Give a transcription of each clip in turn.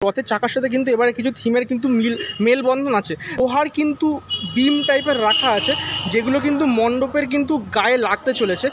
রথের চাকার সাথে কিন্তু এবারে কিছু থিমের কিন্তু মেলবন্ধন আছে। লোহার কিন্তু বিম টাইপের রাখা আছে যেগুলো কিন্তু মণ্ডপের কিন্তু গায়ে লাগতে চলেছে।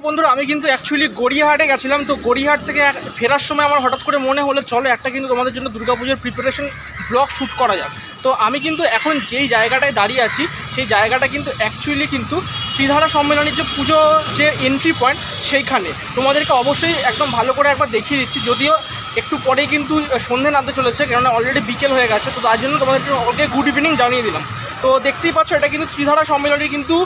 বন্ধুরা আমি কিন্তু অ্যাকচুয়ালি গড়িয়াহাটে গেছিলাম। তো গড়িয়াহাট থেকে ফেরার সময় আমার হঠাৎ করে মনে হলো চলো একটা কিন্তু তোমাদের জন্য দুর্গাপুজোর প্রিপারেশন ব্লগ শ্যুট করা যাক। তো আমি কিন্তু এখন যেই জায়গাটায় দাঁড়িয়ে আছি সেই জায়গাটা কিন্তু অ্যাকচুয়ালি কিন্তু ত্রিধারা সম্মেলনের যে পুজো যে এন্ট্রি পয়েন্ট সেইখানে তোমাদেরকে অবশ্যই একদম ভালো করে একবার দেখিয়ে দিচ্ছি। যদিও একটু পরেই কিন্তু সন্ধে নামতে চলেছে, কেননা অলরেডি বিকেল হয়ে গেছে। তো তার জন্য তোমাদেরকে ওকে গুড ইভিনিং জানিয়ে দিলাম। তো দেখতেই পাচ্ছ এটা কিন্তু ত্রিধারা সম্মেলনের কিন্তু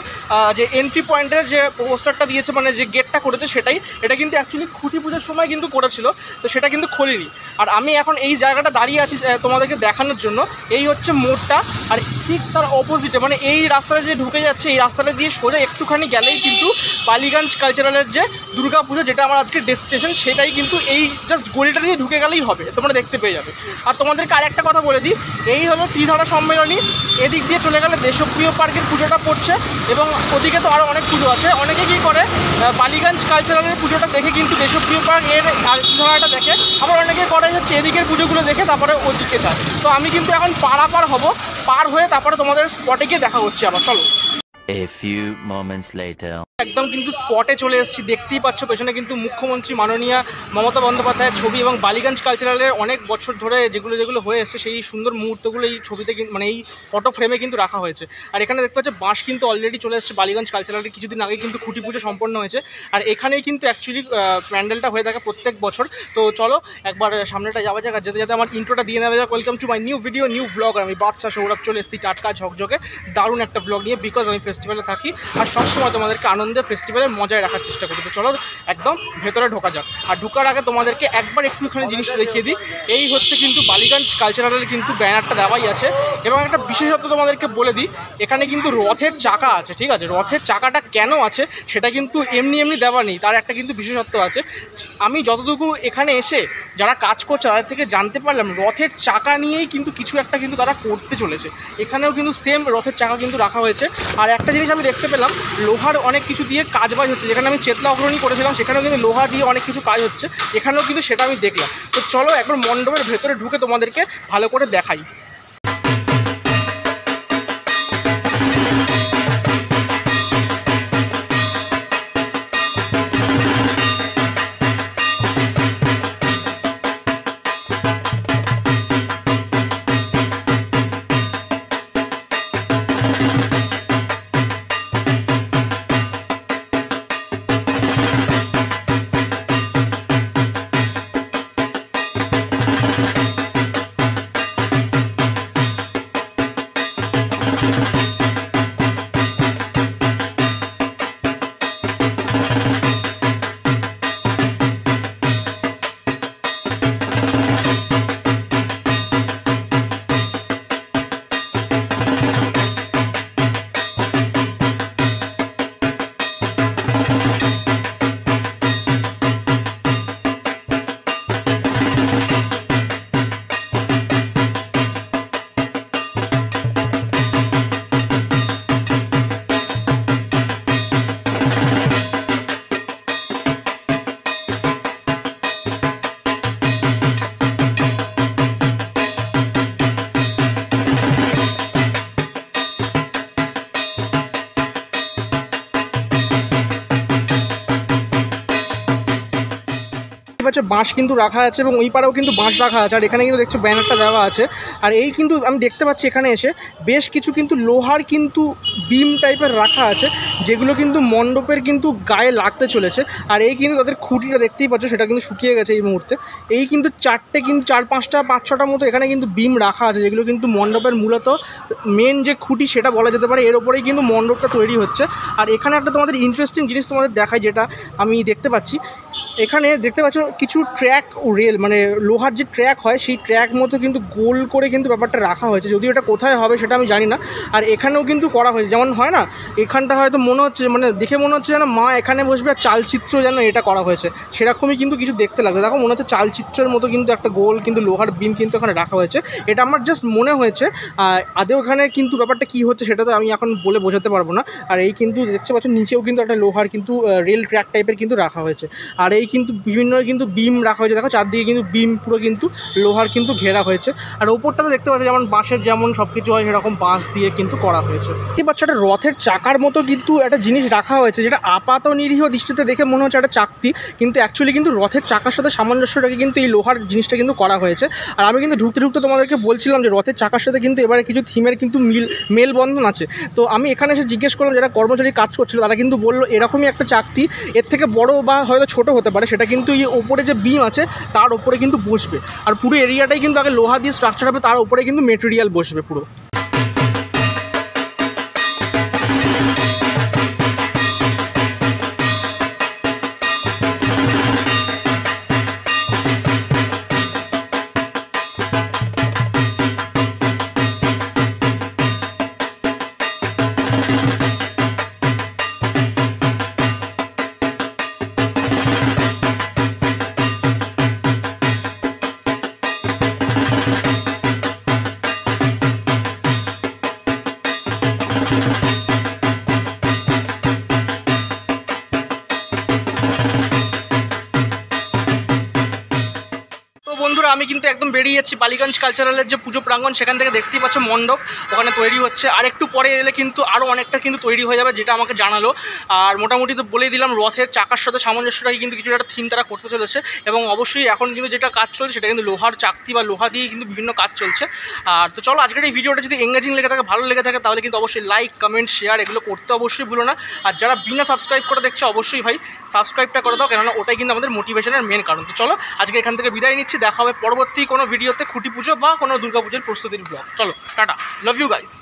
যে এন্ট্রি পয়েন্টের যে পোস্টারটা দিয়েছে, মানে যে গেটটা করেছে সেটাই। এটা কিন্তু অ্যাকচুয়ালি খুঁটি পুজোর সময় কিন্তু করেছিল, তো সেটা কিন্তু খোলেনি। আর আমি এখন এই জায়গাটা দাঁড়িয়ে আছি তোমাদেরকে দেখানোর জন্য। এই হচ্ছে মোড়টা, আর ঠিক তার অপোজিটে মানে এই রাস্তাটা যে ঢুকে যাচ্ছে এই রাস্তাটা দিয়ে সোজা একটুখানি গেলেই কিন্তু বালিগঞ্জ কালচারালের যে দুর্গা পুজো, যেটা আমার আজকে ডেস্টিনেশন, সেটাই কিন্তু এই জাস্ট গলিটা দিয়ে ঢুকে গেলেই হবে, তোমরা দেখতে পেয়ে যাবে। আর তোমাদেরকে আর একটা কথা বলে দিই, এই হলো ত্রিধারা সম্মেলনী। এদিক দিয়ে চলে গেলে দেশপ্রিয় পার্কের পুজোটা পড়ছে, এবং ওদিকে তো আরও অনেক পুজো আছে। অনেকে কী করে বালিগঞ্জ কালচারালের পুজোটা দেখে কিন্তু দেশপ্রিয় পার্ক এর আর ত্রিধারাটা দেখে, আবার অনেকে করে হচ্ছে এদিকের পুজোগুলো দেখে তারপরে ওদিকে যায়। তো আমি কিন্তু এখন পারাপার হব, পার হয়ে তারপরে তোমাদের স্পটে গিয়ে দেখা হচ্ছে আবার। চলো। A few moments later. একদম কিন্তু স্পটে চলে এসেছি। দেখতেই পাচ্ছ পেছনে কিন্তু মুখ্যমন্ত্রী মাননীয়া মমতা বন্দ্যোপাধ্যায়ের ছবি, এবং বালিগঞ্জ কালচারালের অনেক বছর ধরে যেগুলো হয়ে এসছে সেই সুন্দর মুহূর্তগুলো এই ছবিতে মানে এই ফটো ফ্রেমে কিন্তু রাখা হয়েছে। আর এখানে দেখতে পাচ্ছ বাঁশ কিন্তু অলরেডি চলে এসেছে বালিগঞ্জ কালচারালের। কিছুদিন আগে কিন্তু খুঁটি পুজো সম্পন্ন হয়েছে, আর এখানেই কিন্তু অ্যাকচুয়ালি প্যান্ডেলটা হয়ে থাকে প্রত্যেক বছর। তো চলো একবার সামনেটা যাওয়া যাক। আর যেতে যেতে আমার ইন্ট্রোটা দিয়ে নেওয়া যাক। Welcome to my new video, new blog. আমি বাদশা সৌরভ চলে এসেছি টাটকা ঝকঝকে দারুণ একটা ব্লগ নিয়ে, বিকজ আমি ফেস্টিভ্যালে থাকি আর সবসময় তোমাদেরকে আনন্দে ফেস্টিভ্যালের মজায় রাখার চেষ্টা করি। তো চলো একদম ভেতরে ঢোকা যাক। আর ঢোকার আগে তোমাদেরকে একবার একটুখানি জিনিসটা দেখিয়ে দিই। এই হচ্ছে কিন্তু বালিগঞ্জ কালচারালের কিন্তু ব্যানারটা দেওয়াই আছে, এবং একটা বিশেষত্ব তোমাদেরকে বলে দিই, এখানে কিন্তু রথের চাকা আছে। ঠিক আছে, রথের চাকাটা কেন আছে সেটা কিন্তু এমনি দেওয়া নেই, তার একটা কিন্তু বিশেষত্ব আছে। আমি যতটুকু এখানে এসে যারা কাজ করছে তাদের থেকে জানতে পারলাম রথের চাকা নিয়েই কিন্তু কিছু একটা কিন্তু তারা করতে চলেছে। এখানেও কিন্তু সেম রথের চাকা কিন্তু রাখা হয়েছে। আর একটা জিনিস আমি দেখতে পেলাম, লোহার অনেক কিছু দিয়ে কাজবাজ হচ্ছে। যেখানে আমি চেতলা অগ্রণী করেছিলাম সেখানেও কিন্তু লোহা দিয়ে অনেক কিছু কাজ হচ্ছে, এখানেও কিন্তু সেটা আমি দেখলাম। তো চলো একবার মণ্ডপের ভেতরে ঢুকে তোমাদেরকে ভালো করে দেখাই। বাঁশ কিন্তু রাখা আছে, এবং ওই পাড়েও কিন্তু বাঁশ রাখা আছে। আর এখানে কিন্তু দেখছো ব্যানারটা দেওয়া আছে। আর এই কিন্তু আমি দেখতে পাচ্ছি এখানে এসে বেশ কিছু কিন্তু লোহার কিন্তু বিম টাইপের রাখা আছে যেগুলো কিন্তু মণ্ডপের কিন্তু গায়ে লাগতে চলেছে। আর এই কিন্তু তাদের খুঁটিটা দেখতেই পাচ্ছ সেটা কিন্তু শুকিয়ে গেছে এই মুহূর্তে। এই কিন্তু চার পাঁচটা 5-6টা মতো এখানে কিন্তু বিম রাখা আছে, যেগুলো কিন্তু মণ্ডপের মূলত মেন যে খুঁটি সেটা বলা যেতে পারে। এর ওপরেই কিন্তু মণ্ডপটা তৈরি হচ্ছে। আর এখানে একটা তোমাদের ইন্টারেস্টিং জিনিস তোমাদের দেখায়, যেটা আমি দেখতে পাচ্ছি, এখানে দেখতে পাচ্ছ কিছু ট্র্যাক রেল মানে লোহার যে ট্র্যাক হয় সেই ট্র্যাক মতো কিন্তু গোল করে কিন্তু ব্যাপারটা রাখা হয়েছে, যদিও এটা কোথায় হবে সেটা আমি জানি না। আর এখানেও কিন্তু করা হয়েছে, যেমন হয় না এখানটা হয়তো মনে হচ্ছে মানে দেখে মনে হচ্ছে যেন মা এখানে বসবে আর চালচিত্র যেন এটা করা হয়েছে, সেরকমই কিন্তু কিছু দেখতে লাগছে। দেখো মনে হচ্ছে চালচিত্রের মতো কিন্তু একটা গোল কিন্তু লোহার বিম কিন্তু এখানে রাখা হয়েছে, এটা আমার জাস্ট মনে হয়েছে। আদেও এখানে কিন্তু ব্যাপারটা কী হচ্ছে সেটা তো আমি এখন বলে বোঝাতে পারবো না। আর এই কিন্তু দেখতে পাচ্ছ নিচেও কিন্তু একটা লোহার কিন্তু রেল ট্র্যাক টাইপের কিন্তু রাখা হয়েছে। আর এই কিন্তু বিভিন্ন কিন্তু বিম রাখা হয়েছে, দেখো চারদিকে কিন্তু বিম পুরো কিন্তু লোহার কিন্তু ঘেরা হয়েছে। আর ওপরটাতে দেখতে পাচ্ছ যেমন বাঁশের যেমন সব কিছু হয় সেরকম বাঁশ দিয়ে কিন্তু করা হয়েছে। এই বাচ্চাটা রথের চাকার মতো কিন্তু একটা জিনিস রাখা হয়েছে, যেটা আপাত নিরীহ দৃষ্টিতে দেখে মনে হচ্ছে একটা চাকতি, কিন্তু অ্যাকচুয়ালি কিন্তু রথের চাকার সাথে সামঞ্জস্য রেখে কিন্তু এই লোহার জিনিসটা কিন্তু করা হয়েছে। আর আমি কিন্তু ঢুকতে ঢুকতে তোমাদেরকে বলছিলাম যে রথের চাকার সাথে কিন্তু এবারে কিছু থিমের কিন্তু মেলবন্ধন আছে। তো আমি এখানে এসে জিজ্ঞেস করলাম যারা কর্মচারী কাজ করছিল, তারা কিন্তু বললো এরকমই একটা চাকতি, এর থেকে বড় বা হয়তো ছোট হতে পারে, সেটা কিন্তু এই ওপরে যে বিম আছে তার ওপরে কিন্তু বসবে। আর পুরো এরিয়াটাই কিন্তু আগে লোহা দিয়ে স্ট্রাকচার হবে, তার উপরে কিন্তু মেটেরিয়াল বসবে পুরো। বন্ধুরা আমি কিন্তু একদম বেরিয়ে যাচ্ছি বালিগঞ্জ কালচারালের যে পুজো প্রাঙ্গণ, সেখান থেকে দেখতেই পাচ্ছ মণ্ডপ ওখানে তৈরি হচ্ছে। আর একটু পরে এলে কিন্তু আরও অনেকটা কিন্তু তৈরি হয়ে যাবে, যেটা আমাকে জানালো। আর মোটামুটি তো বলেই দিলাম রথের চাকার সাথে সামঞ্জস্যটাকে কিন্তু কিছু একটা থিম তারা করতে চলেছে। এবং অবশ্যই এখন কিন্তু যেটা কাজ চলছে সেটা কিন্তু লোহার চাকতি বা লোহা দিয়ে কিন্তু বিভিন্ন কাজ চলছে। আর তো চলো আজকের এই ভিডিওটা যদি এঙ্গেজিং লেগে থাকে, ভালো লেগে থাকে, তাহলে কিন্তু অবশ্যই লাইক কমেন্ট শেয়ার এগুলো করতে অবশ্যই ভুলো না। আর যারা বিনা সাবস্ক্রাইব করে দেখছে অবশ্যই ভাই সাবস্ক্রাইবটা করে দাও, কেননা ওটাই কিন্তু আমাদের মোটিভেশনের মেন কারণ। তো চলো আজকে এখান থেকে বিদায় নিচ্ছি, দেখা হবে পরবর্তী কোনো ভিডিওতে খুঁটি পুজো বা কোনো দুর্গা পুজোর প্রস্তুতির ব্লগ। চলো টাটা, লাভ ইউ গাইস।